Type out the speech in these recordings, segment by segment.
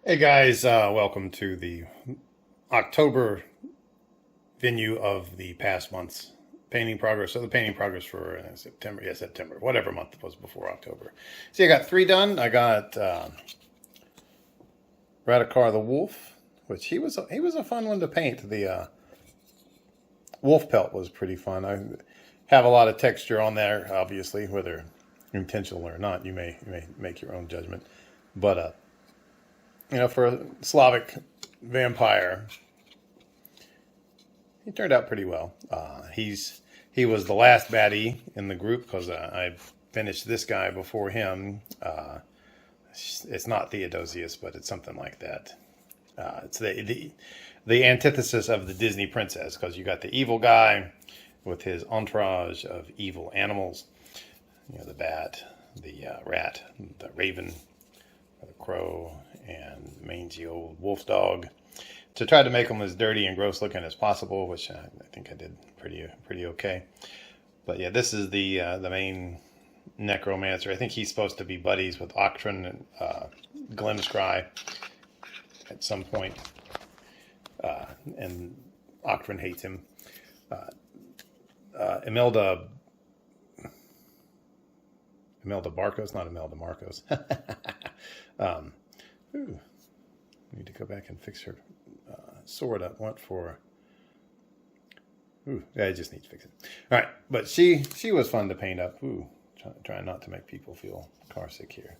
Hey guys, welcome to the October venue of the past month's painting progress. So the painting progress for September, September, whatever month it was before October. See, I got three done. I got Radikar the Wolf, which he was a fun one to paint. The wolf pelt was pretty fun. I have a lot of texture on there, obviously, whether intentional or not. You may make your own judgment, but for a Slavic vampire, he turned out pretty well. He was the last baddie in the group because I finished this guy before him. It's not Theodosius, but it's something like that. It's the antithesis of the Disney princess, because you got the evil guy with his entourage of evil animals. The bat, the rat, the raven, the crow, and mangy old wolf dog, to try to make them as dirty and gross looking as possible, which I think I did pretty okay. But yeah, this is the main necromancer. I think he's supposed to be buddies with Octron and Glimskry at some point, and Octron hates him. Imelda Barcos, not Imelda Marcos. Need to go back and fix her sword up. What for? I just need to fix it. All right, but she was fun to paint up. Trying not to make people feel car sick here.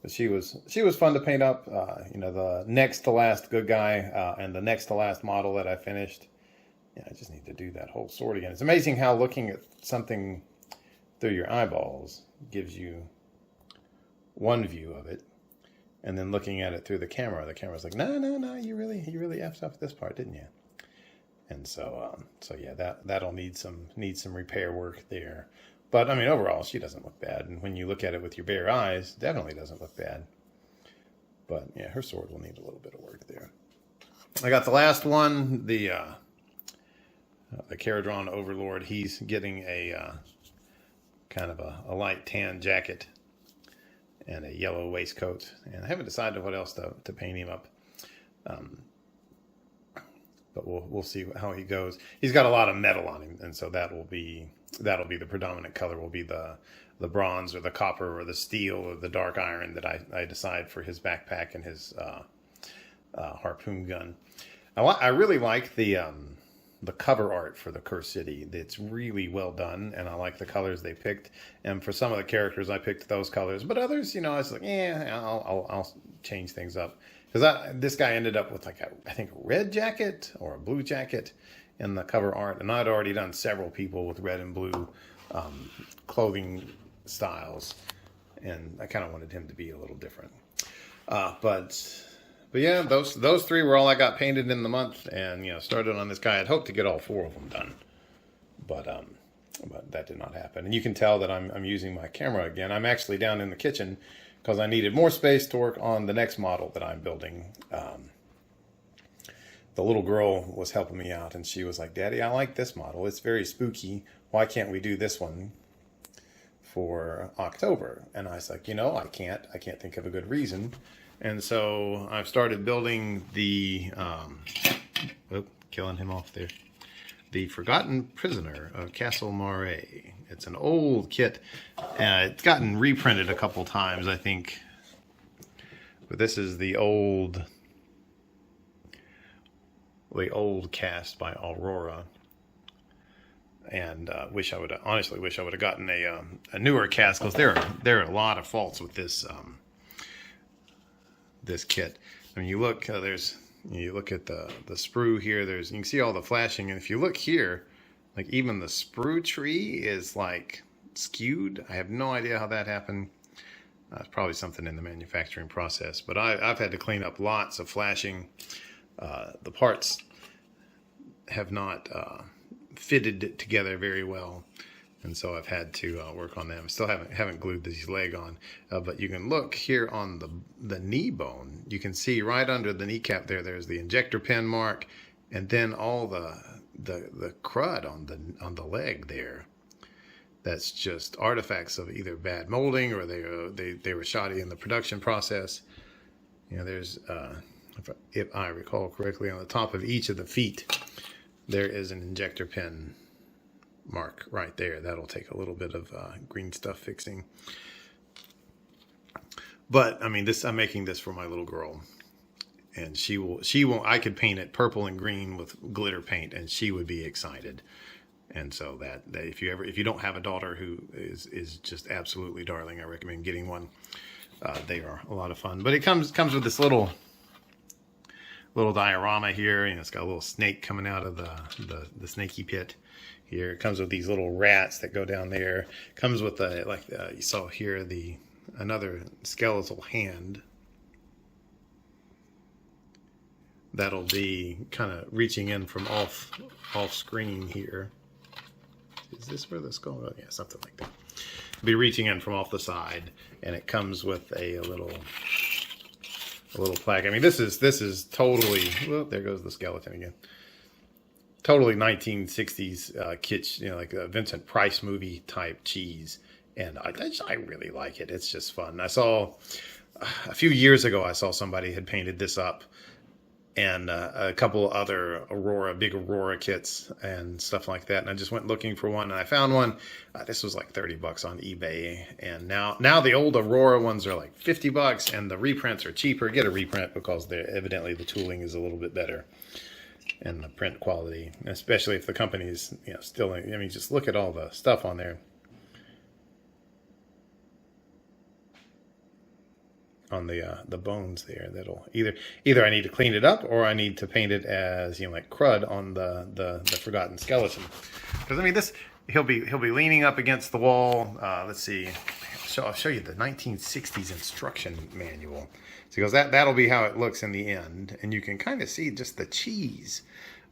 But she was fun to paint up. The next to last good guy and the next to last model that I finished. Yeah, I just need to do that whole sword again. It's amazing how looking at something through your eyeballs gives you one view of it, and then looking at it through the camera's like, no, you really effed up this part, didn't you? And so yeah, that'll need some repair work there. But I mean, overall, she doesn't look bad, and when you look at it with your bare eyes, definitely doesn't look bad. But yeah, her sword will need a little bit of work there. I got the last one, the Caradron Overlord. He's getting a kind of a light tan jacket and a yellow waistcoat, and I haven't decided what else to paint him up. But we'll see how he goes. He's got a lot of metal on him, and so that'll be the predominant color. Will be the bronze or the copper or the steel or the dark iron that I decide for his backpack and his harpoon gun. I really like the cover art for the Cursed City. It's really well done, and I like the colors they picked. And for some of the characters, I picked those colors, but others, I was like, I'll change things up, because this guy ended up with like I think a red jacket or a blue jacket in the cover art, and I'd already done several people with red and blue clothing styles, and I kind of wanted him to be a little different. But yeah, those three were all I got painted in the month, and started on this guy. I'd hoped to get all four of them done, but that did not happen. And you can tell that I'm using my camera again. I'm actually down in the kitchen because I needed more space to work on the next model that I'm building. The little girl was helping me out, and she was like, "Daddy, I like this model. It's very spooky. Why can't we do this one for October?" And I was like, I can't think of a good reason. And so I've started building the, killing him off there, the Forgotten Prisoner of Castle Moray. It's an old kit. It's gotten reprinted a couple times, I think. But this is the old cast by Aurora. And honestly wish I would have gotten a newer cast, because there are a lot of faults with this this kit. I mean, you look at the sprue here. You can see all the flashing, and if you look here, like even the sprue tree is like skewed. I have no idea how that happened. It's probably something in the manufacturing process, but I've had to clean up lots of flashing. The parts have not fitted together very well, and so I've had to work on them. Still haven't glued this leg on, but you can look here on the knee bone. You can see right under the kneecap there's the injector pin mark, and then all the crud on the leg there. That's just artifacts of either bad molding, or they were shoddy in the production process. You know, there's, if I recall correctly, on the top of each of the feet, there is an injector pin mark right there. That'll take a little bit of green stuff fixing. But I mean, I'm making this for my little girl, and she won't. I could paint it purple and green with glitter paint, and she would be excited. And so that if you don't have a daughter who is just absolutely darling, I recommend getting one. They are a lot of fun. But it comes with this little diorama here. You know, it's got a little snake coming out of the snaky pit here. It comes with these little rats that go down there. It comes with you saw here, another skeletal hand that'll be kind of reaching in from off screen here. Is this where the skull? Oh, yeah, something like that. It'll be reaching in from off the side, and it comes with a little plaque. I mean, this is totally. Well, there goes the skeleton again. Totally 1960s kitsch, you know, like a Vincent Price movie type cheese, and I really like it. It's just fun. I saw a few years ago, I saw somebody had painted this up, and a couple other big Aurora kits and stuff like that. And I just went looking for one, and I found one. This was like $30 on eBay, and now the old Aurora ones are like $50, and the reprints are cheaper. Get a reprint because evidently the tooling is a little bit better, and the print quality, especially if the company's, you know, still. I mean, just look at all the stuff on there. On the bones there, that'll either I need to clean it up, or I need to paint it as, you know, like crud on the forgotten skeleton. Because I mean, he'll be leaning up against the wall. Let's see, I'll show you the 1960s instruction manual. So he goes, that'll be how it looks in the end, and you can kind of see just the cheese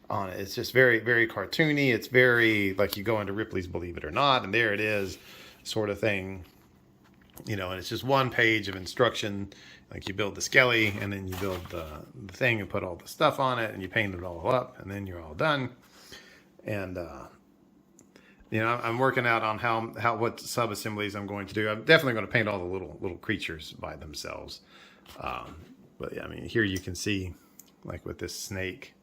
on it. It's just very, very cartoony. It's very like you go into Ripley's Believe It or Not, and there it is, sort of thing. You know, and it's just one page of instruction. Like you build the skelly, and then you build the thing and put all the stuff on it, and you paint it all up, and then you're all done. And you know, I'm working out on what sub assemblies I'm going to do. I'm definitely going to paint all the little creatures by themselves. But yeah, I mean, here you can see, like with this snake,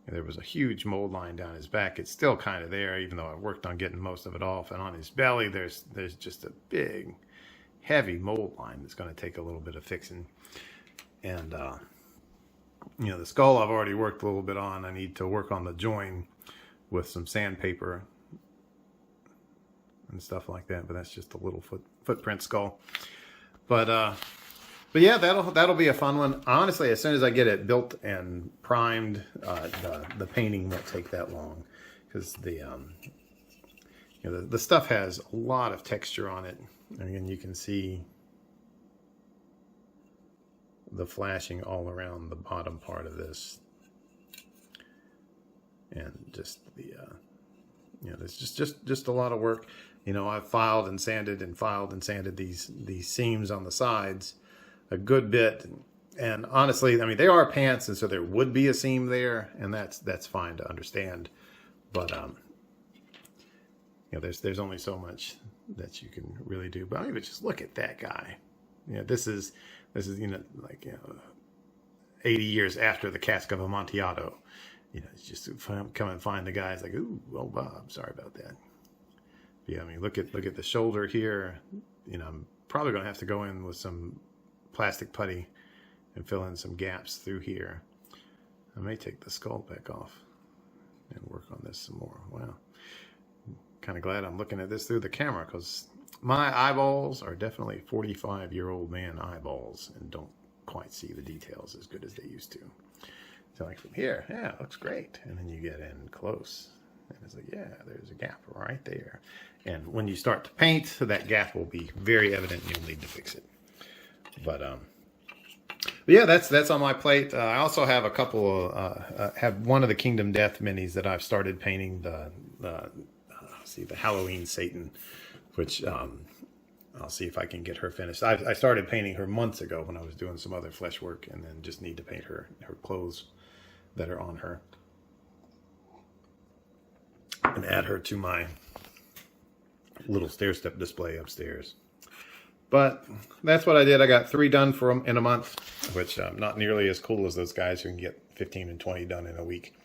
there was a huge mold line down his back. It's still kind of there, even though I worked on getting most of it off. And on his belly, there's just a big, heavy mold line that's going to take a little bit of fixing. And, you know, the skull I've already worked a little bit on. I need to work on the join with some sandpaper and stuff like that. But that's just a little footprint skull. But yeah, that'll be a fun one. Honestly, as soon as I get it built and primed, the painting won't take that long, because the stuff has a lot of texture on it. And again, you can see the flashing all around the bottom part of this, and just there's just a lot of work. You know, I've filed and sanded these seams on the sides a good bit, and honestly, I mean, they are pants, and so there would be a seam there, and that's fine to understand. But you know, there's only so much that you can really do. But I mean, just look at that guy. You know, this is you know, like, you know, 80 years after the cask of Amontillado. You know, it's just come and find the guy. It's like, ooh, oh Bob, sorry about that. But yeah, I mean, look at the shoulder here. You know, I'm probably gonna have to go in with some plastic putty and fill in some gaps through here. I may take the skull back off and work on this some more. Wow. Kind of glad I'm looking at this through the camera, because my eyeballs are definitely 45-year-old man eyeballs and don't quite see the details as good as they used to. So like from here, yeah, it looks great. And then you get in close, and it's like, yeah, there's a gap right there. And when you start to paint, that gap will be very evident, and you'll need to fix it. But yeah, that's on my plate. I also have a couple of have one of the Kingdom Death minis that I've started painting, the Halloween Satan, which I'll see if I can get her finished. I started painting her months ago when I was doing some other flesh work, and then just need to paint her clothes that are on her and add her to my little stair step display upstairs. But that's what I did. I got 3 done in a month, which not nearly as cool as those guys who can get 15 and 20 done in a week.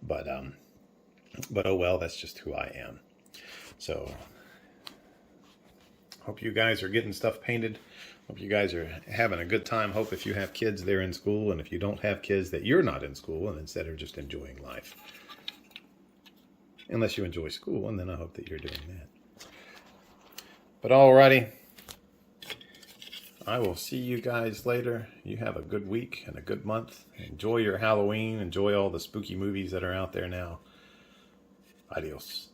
But oh well, that's just who I am. So hope you guys are getting stuff painted. Hope you guys are having a good time. Hope if you have kids, they're in school. And if you don't have kids, that you're not in school and instead are just enjoying life. Unless you enjoy school, and then I hope that you're doing that. But alrighty. I will see you guys later. You have a good week and a good month. Enjoy your Halloween. Enjoy all the spooky movies that are out there now. Adios.